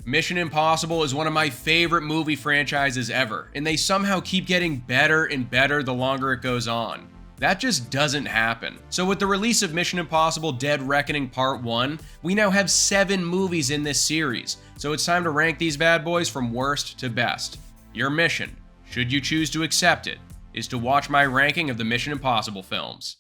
Mission Impossible is one of my favorite movie franchises ever, and they somehow keep getting better and better the longer it goes on. That just doesn't happen. So with the release of Mission Impossible Dead Reckoning Part 1, we now have 7 movies in this series, so it's time to rank these bad boys from worst to best. Your mission, should you choose to accept it, is to watch my ranking of the Mission Impossible films.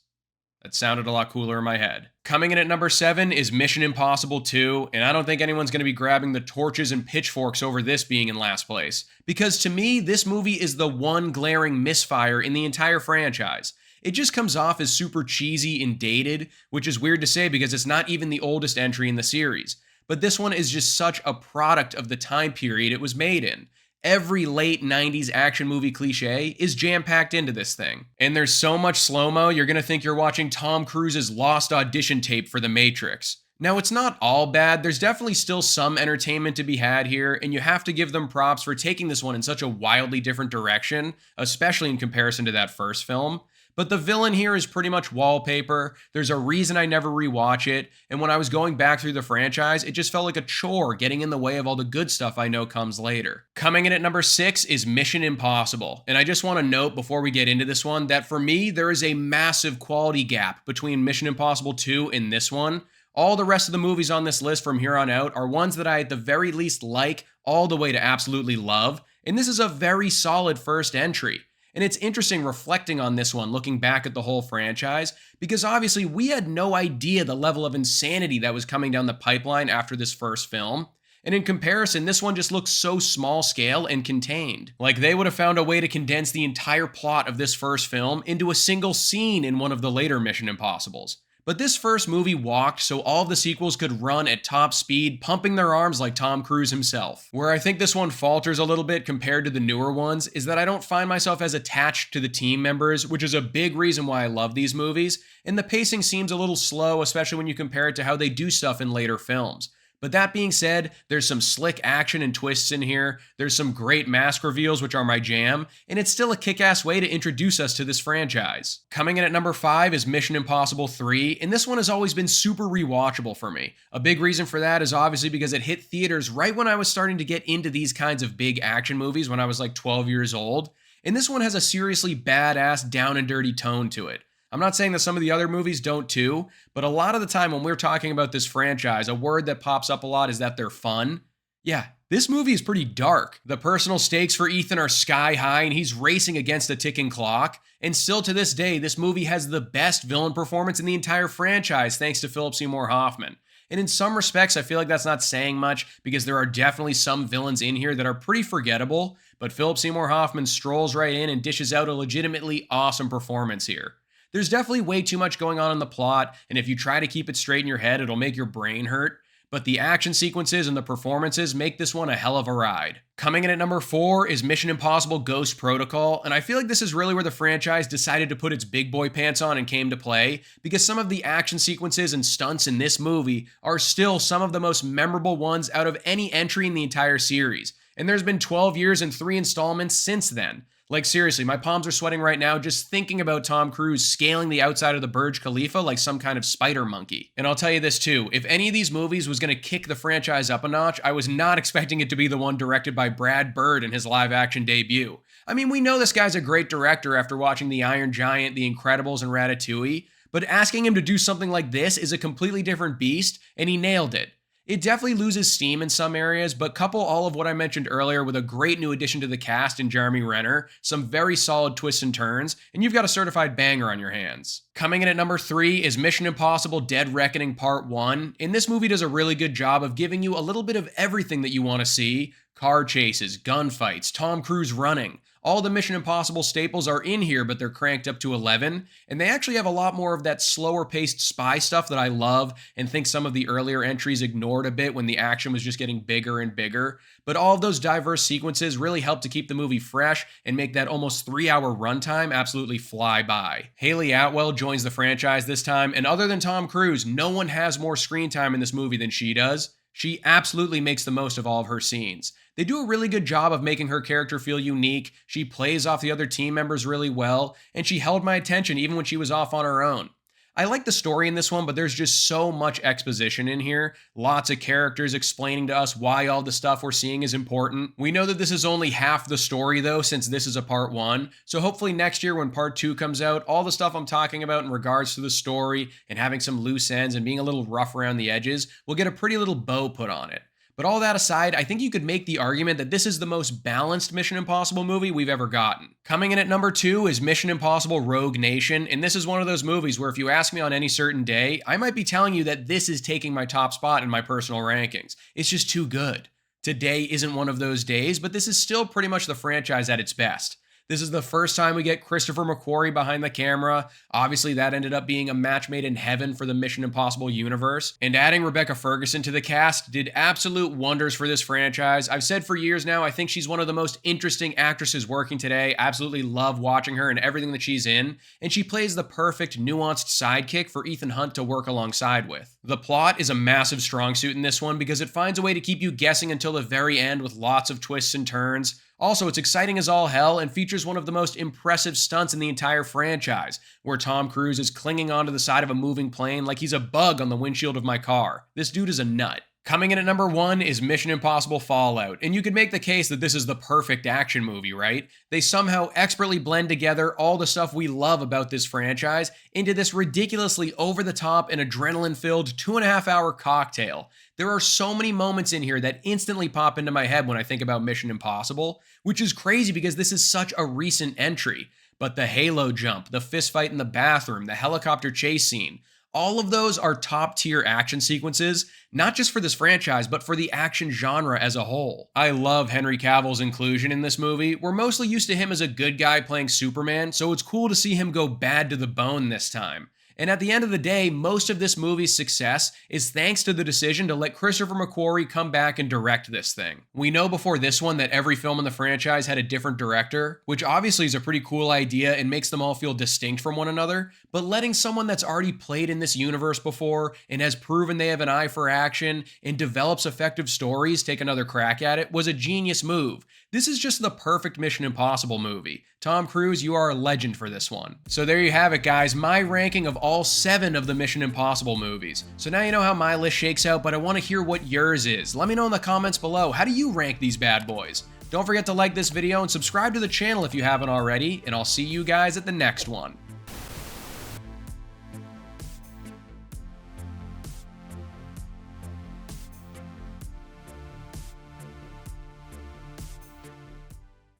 That sounded a lot cooler in my head. Coming in at number 7 is Mission Impossible 2, and I don't think anyone's going to be grabbing the torches and pitchforks over this being in last place, because to me, this movie is the one glaring misfire in the entire franchise. It just comes off as super cheesy and dated, which is weird to say because it's not even the oldest entry in the series. But this one is just such a product of the time period it was made in. Every late 90s action movie cliche is jam-packed into this thing. And there's so much slow-mo, you're gonna think you're watching Tom Cruise's lost audition tape for The Matrix. Now, it's not all bad, there's definitely still some entertainment to be had here, and you have to give them props for taking this one in such a wildly different direction, especially in comparison to that first film. But the villain here is pretty much wallpaper, there's a reason I never rewatch it, and when I was going back through the franchise, it just felt like a chore getting in the way of all the good stuff I know comes later. Coming in at number 6 is Mission Impossible, and I just want to note before we get into this one that for me, there is a massive quality gap between Mission Impossible 2 and this one. All the rest of the movies on this list from here on out are ones that I at the very least like all the way to absolutely love, and this is a very solid first entry. And it's interesting reflecting on this one, looking back at the whole franchise, because obviously we had no idea the level of insanity that was coming down the pipeline after this first film. And in comparison, this one just looks so small scale and contained. Like they would have found a way to condense the entire plot of this first film into a single scene in one of the later Mission Impossibles. But this first movie walked so all of the sequels could run at top speed, pumping their arms like Tom Cruise himself. Where I think this one falters a little bit compared to the newer ones is that I don't find myself as attached to the team members, which is a big reason why I love these movies, and the pacing seems a little slow, especially when you compare it to how they do stuff in later films. But that being said, there's some slick action and twists in here, there's some great mask reveals which are my jam, and it's still a kick-ass way to introduce us to this franchise. Coming in at number 5 is Mission Impossible 3, and this one has always been super rewatchable for me. A big reason for that is obviously because it hit theaters right when I was starting to get into these kinds of big action movies when I was like 12 years old, and this one has a seriously badass down and dirty tone to it. I'm not saying that some of the other movies don't too, but a lot of the time when we're talking about this franchise, a word that pops up a lot is that they're fun. Yeah, this movie is pretty dark. The personal stakes for Ethan are sky high and he's racing against a ticking clock. And still to this day, this movie has the best villain performance in the entire franchise thanks to Philip Seymour Hoffman. And in some respects, I feel like that's not saying much because there are definitely some villains in here that are pretty forgettable, but Philip Seymour Hoffman strolls right in and dishes out a legitimately awesome performance here. There's definitely way too much going on in the plot, and if you try to keep it straight in your head, it'll make your brain hurt. But the action sequences and the performances make this one a hell of a ride. Coming in at number 4 is Mission Impossible Ghost Protocol, and I feel like this is really where the franchise decided to put its big boy pants on and came to play, because some of the action sequences and stunts in this movie are still some of the most memorable ones out of any entry in the entire series. And there's been 12 years and 3 installments since then. Like seriously, my palms are sweating right now just thinking about Tom Cruise scaling the outside of the Burj Khalifa like some kind of spider monkey. And I'll tell you this too, if any of these movies was going to kick the franchise up a notch, I was not expecting it to be the one directed by Brad Bird in his live action debut. I mean, we know this guy's a great director after watching The Iron Giant, The Incredibles, and Ratatouille, but asking him to do something like this is a completely different beast, and he nailed it. It definitely loses steam in some areas, but couple all of what I mentioned earlier with a great new addition to the cast in Jeremy Renner, some very solid twists and turns, and you've got a certified banger on your hands. Coming in at number 3 is Mission Impossible Dead Reckoning Part 1, and this movie does a really good job of giving you a little bit of everything that you want to see. Car chases, gunfights, Tom Cruise running. All the Mission Impossible staples are in here, but they're cranked up to 11, and they actually have a lot more of that slower paced spy stuff that I love and think some of the earlier entries ignored a bit when the action was just getting bigger and bigger. But all of those diverse sequences really help to keep the movie fresh and make that almost 3-hour runtime absolutely fly by. Haley Atwell joins the franchise this time, and other than Tom Cruise, no one has more screen time in this movie than she does. She absolutely makes the most of all of her scenes. They do a really good job of making her character feel unique, she plays off the other team members really well, and she held my attention even when she was off on her own. I like the story in this one, but there's just so much exposition in here. Lots of characters explaining to us why all the stuff we're seeing is important. We know that this is only half the story though, since this is a part 1. So hopefully next year when part 2 comes out, all the stuff I'm talking about in regards to the story and having some loose ends and being a little rough around the edges will get a pretty little bow put on it. But all that aside, I think you could make the argument that this is the most balanced Mission Impossible movie we've ever gotten. Coming in at number 2 is Mission Impossible Rogue Nation, and this is one of those movies where if you ask me on any certain day, I might be telling you that this is taking my top spot in my personal rankings. It's just too good. Today isn't one of those days, but this is still pretty much the franchise at its best. This is the first time we get Christopher McQuarrie behind the camera. Obviously, that ended up being a match made in heaven for the Mission Impossible universe. And adding Rebecca Ferguson to the cast did absolute wonders for this franchise. I've said for years now, I think she's one of the most interesting actresses working today. I absolutely love watching her and everything that she's in. And she plays the perfect, nuanced sidekick for Ethan Hunt to work alongside with. The plot is a massive strong suit in this one because it finds a way to keep you guessing until the very end with lots of twists and turns. Also, it's exciting as all hell and features one of the most impressive stunts in the entire franchise, where Tom Cruise is clinging onto the side of a moving plane like he's a bug on the windshield of my car. This dude is a nut. Coming in at number 1 is Mission Impossible Fallout, and you could make the case that this is the perfect action movie, right? They somehow expertly blend together all the stuff we love about this franchise into this ridiculously over-the-top and adrenaline-filled 2.5-hour cocktail. There are so many moments in here that instantly pop into my head when I think about Mission Impossible, which is crazy because this is such a recent entry. But the Halo jump, the fistfight in the bathroom, the helicopter chase scene, all of those are top-tier action sequences, not just for this franchise, but for the action genre as a whole. I love Henry Cavill's inclusion in this movie. We're mostly used to him as a good guy playing Superman, so it's cool to see him go bad to the bone this time. And at the end of the day, most of this movie's success is thanks to the decision to let Christopher McQuarrie come back and direct this thing. We know before this one that every film in the franchise had a different director, which obviously is a pretty cool idea and makes them all feel distinct from one another, but letting someone that's already played in this universe before and has proven they have an eye for action and develops effective stories take another crack at it was a genius move. This is just the perfect Mission Impossible movie. Tom Cruise, you are a legend for this one. So there you have it, guys, my ranking of all 7 of the Mission Impossible movies. So now you know how my list shakes out, but I want to hear what yours is. Let me know in the comments below. How do you rank these bad boys? Don't forget to like this video and subscribe to the channel if you haven't already, and I'll see you guys at the next one.